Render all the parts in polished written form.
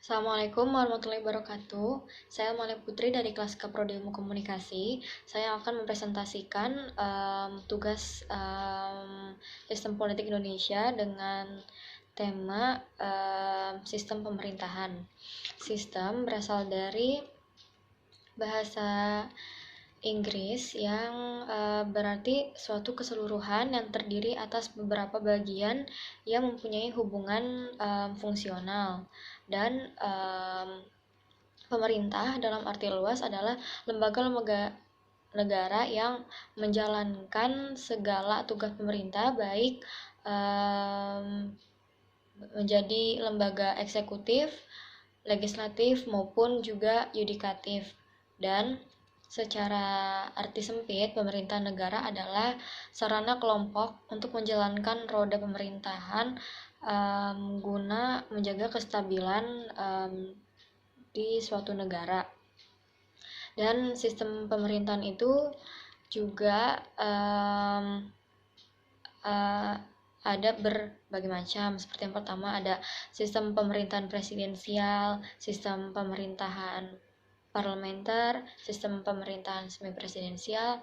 Assalamualaikum warahmatullahi wabarakatuh. Saya Malia Putri dari kelas Prodi Ilmu Komunikasi. Saya akan mempresentasikan tugas sistem politik Indonesia dengan tema sistem pemerintahan. Sistem berasal dari bahasa Inggris yang berarti suatu keseluruhan yang terdiri atas beberapa bagian yang mempunyai hubungan fungsional. Dan pemerintah dalam arti luas adalah lembaga-lembaga negara yang menjalankan segala tugas pemerintah, baik menjadi lembaga eksekutif, legislatif, maupun juga yudikatif. Dan secara arti sempit, pemerintah negara adalah sarana kelompok untuk menjalankan roda pemerintahan guna menjaga kestabilan di suatu negara. Dan sistem pemerintahan itu juga ada berbagai macam. Seperti yang pertama ada sistem pemerintahan presidensial, sistem pemerintahan parlementer, sistem pemerintahan semi presidensial,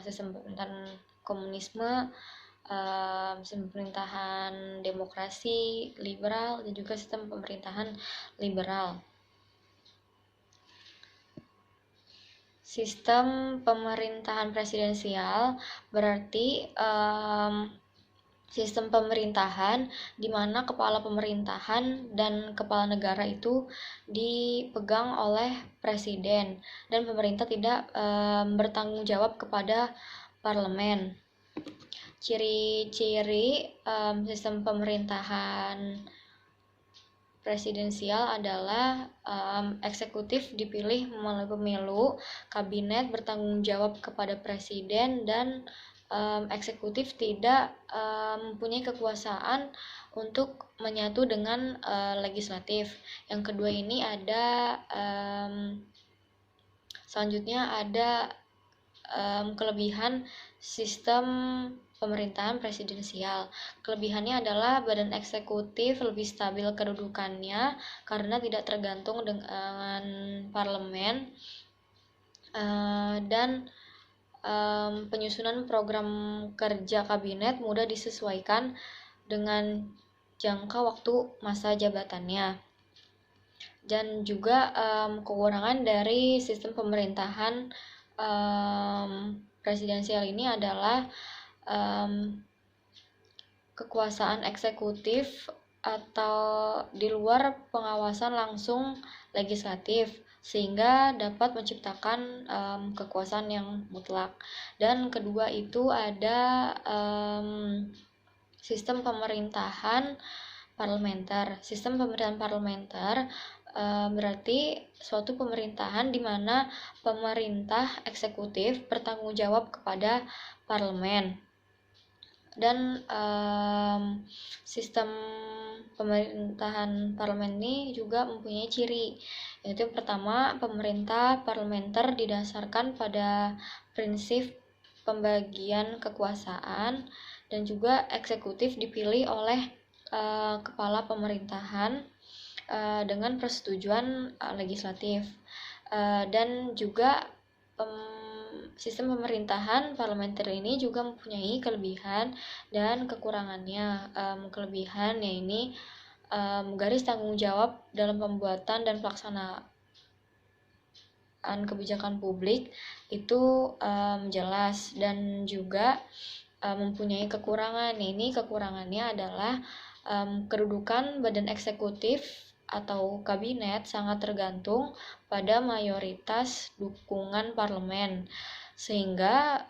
sistem pemerintahan komunisme, sistem pemerintahan demokrasi liberal, dan juga sistem pemerintahan liberal. Sistem pemerintahan presidensial berarti sistem pemerintahan di mana kepala pemerintahan dan kepala negara itu dipegang oleh presiden dan pemerintah tidak bertanggung jawab kepada parlemen. Ciri-ciri sistem pemerintahan presidensial adalah eksekutif dipilih melalui pemilu, kabinet bertanggung jawab kepada presiden, dan eksekutif tidak mempunyai kekuasaan untuk menyatu dengan legislatif. Yang kedua ini ada selanjutnya ada kelebihan sistem pemerintahan presidensial. Kelebihannya adalah badan eksekutif lebih stabil kedudukannya karena tidak tergantung dengan parlemen, dan penyusunan program kerja kabinet mudah disesuaikan dengan jangka waktu masa jabatannya. Dan juga kekurangan dari sistem pemerintahan presidensial ini adalah kekuasaan eksekutif atau di luar pengawasan langsung legislatif, sehingga dapat menciptakan kekuasaan yang mutlak. Dan kedua itu ada sistem pemerintahan parlementer. Sistem pemerintahan parlementer berarti suatu pemerintahan di mana pemerintah eksekutif bertanggung jawab kepada parlemen. Dan sistem pemerintahan parlemen ini juga mempunyai ciri, yaitu yang pertama, pemerintah parlementer didasarkan pada prinsip pembagian kekuasaan, dan juga eksekutif dipilih oleh kepala pemerintahan dengan persetujuan legislatif. Dan juga sistem pemerintahan parlementer ini juga mempunyai kelebihan dan kekurangannya. Kelebihannya ini garis tanggung jawab dalam pembuatan dan pelaksanaan kebijakan publik itu jelas, dan juga mempunyai kekurangan. Ini kekurangannya adalah kedudukan badan eksekutif atau kabinet sangat tergantung pada mayoritas dukungan parlemen, sehingga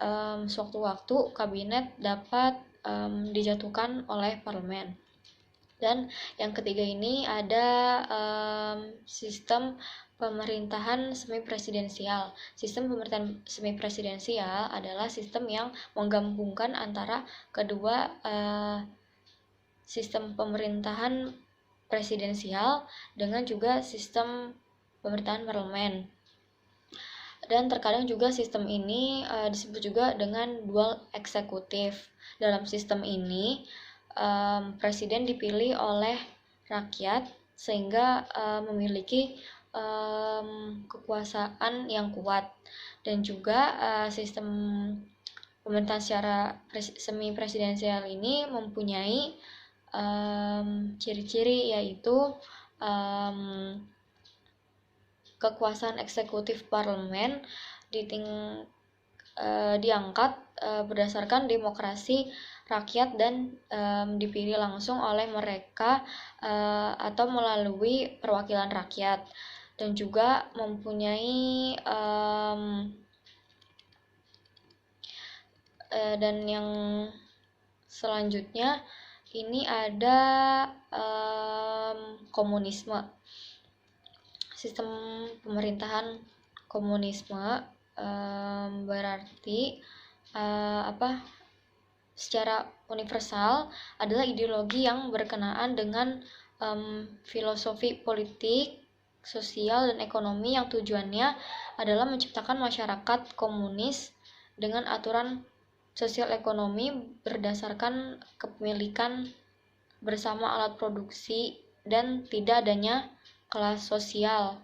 sewaktu-waktu kabinet dapat dijatuhkan oleh parlemen. Dan yang ketiga ini ada sistem pemerintahan semi presidensial. Sistem pemerintahan semi presidensial adalah sistem yang menggabungkan antara kedua sistem pemerintahan presidensial dengan juga sistem pemerintahan parlemen. Dan terkadang juga sistem ini disebut juga dengan dual eksekutif. Dalam sistem ini presiden dipilih oleh rakyat sehingga memiliki kekuasaan yang kuat. Dan juga sistem pemerintahan secara semi presidensial ini mempunyai ciri-ciri, yaitu kekuasaan eksekutif parlemen diangkat berdasarkan demokrasi rakyat dan dipilih langsung oleh mereka atau melalui perwakilan rakyat, dan juga mempunyai dan yang selanjutnya ini ada komunisme. Sistem pemerintahan komunisme berarti secara universal adalah ideologi yang berkenaan dengan filosofi politik, sosial, dan ekonomi yang tujuannya adalah menciptakan masyarakat komunis dengan aturan sosial ekonomi berdasarkan kepemilikan bersama alat produksi dan tidak adanya kelas sosial.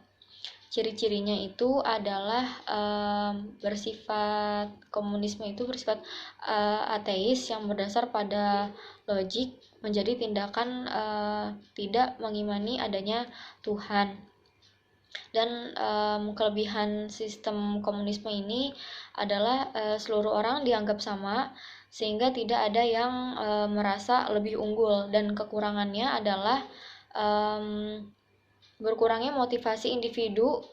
Ciri-cirinya itu adalah komunisme itu bersifat ateis yang berdasar pada logik, menjadi tindakan tidak mengimani adanya Tuhan. Dan kelebihan sistem komunisme ini adalah seluruh orang dianggap sama, sehingga tidak ada yang merasa lebih unggul, dan kekurangannya adalah berkurangnya motivasi individu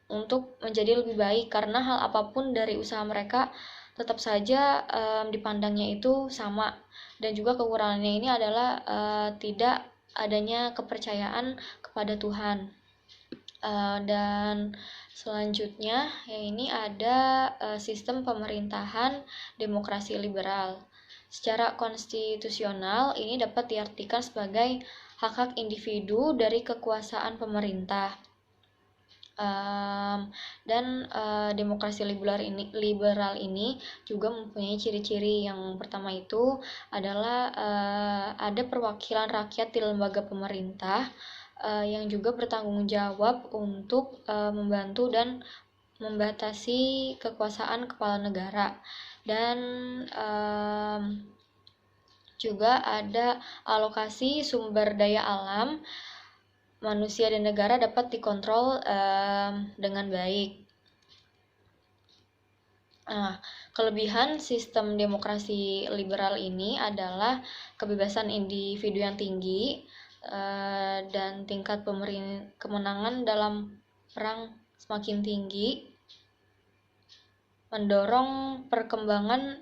untuk menjadi lebih baik, karena hal apapun dari usaha mereka tetap saja dipandangnya itu sama. Dan juga kekurangannya ini adalah tidak adanya kepercayaan kepada Tuhan. Dan selanjutnya ini ada sistem pemerintahan demokrasi liberal. Secara konstitusional ini dapat diartikan sebagai hak-hak individu dari kekuasaan pemerintah. Dan demokrasi liberal ini juga mempunyai ciri-ciri. Yang pertama itu adalah ada perwakilan rakyat di lembaga pemerintah yang juga bertanggung jawab untuk membantu dan membatasi kekuasaan kepala negara. Dan juga ada alokasi sumber daya alam, manusia dan negara dapat dikontrol dengan baik. Kelebihan sistem demokrasi liberal ini adalah kebebasan individu yang tinggi, dan tingkat kemenangan dalam perang semakin tinggi, mendorong perkembangan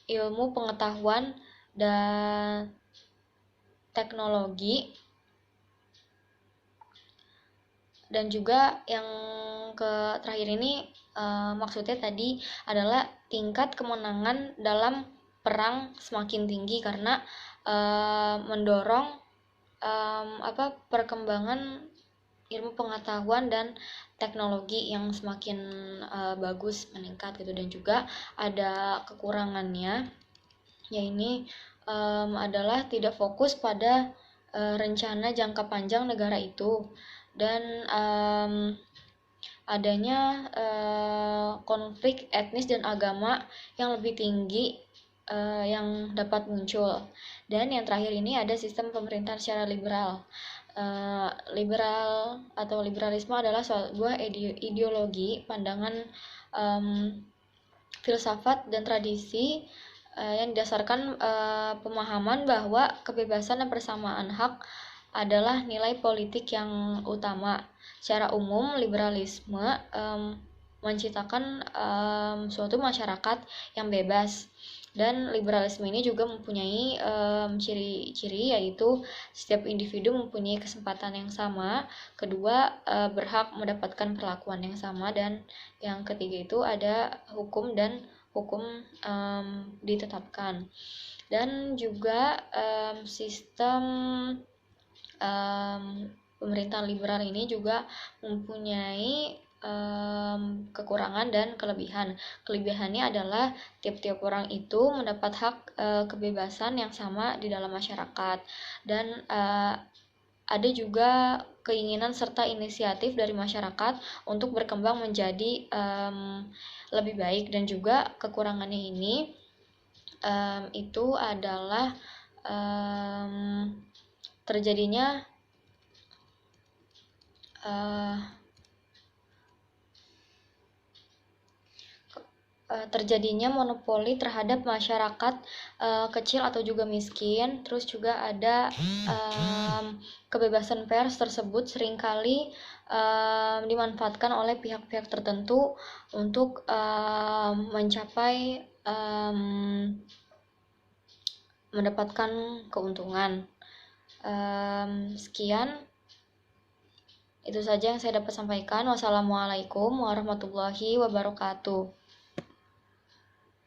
ilmu pengetahuan dan teknologi. Dan juga yang terakhir ini maksudnya tadi adalah tingkat kemenangan dalam perang semakin tinggi, karena mendorong perkembangan ilmu pengetahuan dan teknologi yang semakin bagus, meningkat gitu. Dan juga ada kekurangannya, yaitu adalah tidak fokus pada rencana jangka panjang negara itu, dan adanya konflik etnis dan agama yang lebih tinggi yang dapat muncul. Dan yang terakhir ini ada sistem pemerintahan secara liberal. Liberal atau liberalisme adalah sebuah ideologi, pandangan filsafat dan tradisi yang didasarkan pemahaman bahwa kebebasan dan persamaan hak adalah nilai politik yang utama. Secara umum, liberalisme menciptakan suatu masyarakat yang bebas. Dan liberalisme ini juga mempunyai ciri-ciri, yaitu setiap individu mempunyai kesempatan yang sama, kedua berhak mendapatkan perlakuan yang sama, dan yang ketiga itu ada hukum ditetapkan. Dan juga sistem pemerintahan liberal ini juga mempunyai kekurangan dan kelebihan. Kelebihannya adalah tiap-tiap orang itu mendapat hak kebebasan yang sama di dalam masyarakat, dan ada juga keinginan serta inisiatif dari masyarakat untuk berkembang menjadi lebih baik, dan juga kekurangannya ini itu adalah terjadinya terjadinya monopoli terhadap masyarakat kecil atau juga miskin. Terus juga ada kebebasan pers tersebut seringkali dimanfaatkan oleh pihak-pihak tertentu untuk mencapai mendapatkan keuntungan. Sekian, itu saja yang saya dapat sampaikan. Wassalamualaikum warahmatullahi wabarakatuh.